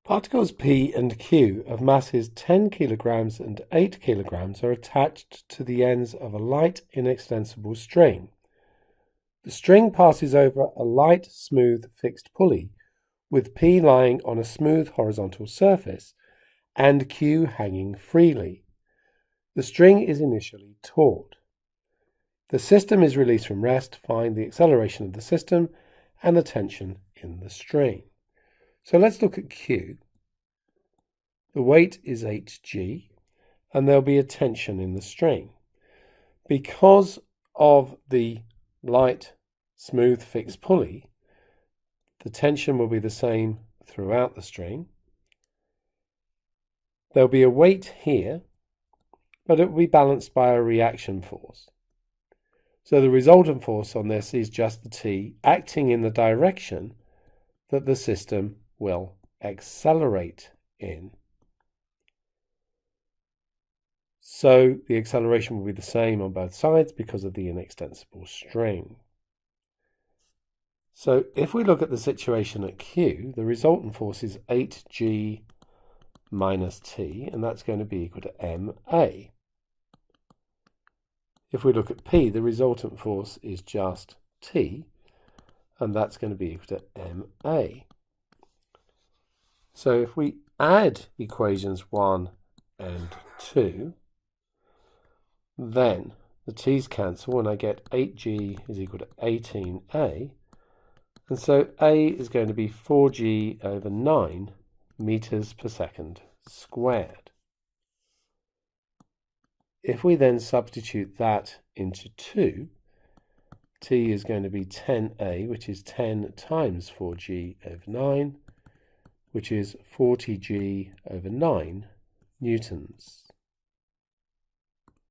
Particles P and Q of masses 10 kilograms and 8 kilograms are attached to the ends of a light inextensible string. The string passes over a light, smooth, fixed pulley, with P lying on a smooth horizontal surface and Q hanging freely. The string is initially taut. The system is released from rest. Find the acceleration of the system and the tension in the string. So let's look at Q. The weight is hg, and there'll be a tension in the string. Because of the light, smooth, fixed pulley, the tension will be the same throughout the string. There'll be a weight here, but it will be balanced by a reaction force. So the resultant force on this is just the T acting in the direction that the system will accelerate in. So the acceleration will be the same on both sides because of the inextensible string. So if we look at the situation at Q, the resultant force is 8g minus T, and that's going to be equal to ma. If we look at P, the resultant force is just T, and that's going to be equal to ma. So if we add equations 1 and 2, then the T's cancel and I get 8g is equal to 18a. And so A is going to be 4g over 9 meters per second squared. If we then substitute that into 2, T is going to be 10a, which is 10 times 4g over 9, which is 40g over 9 newtons.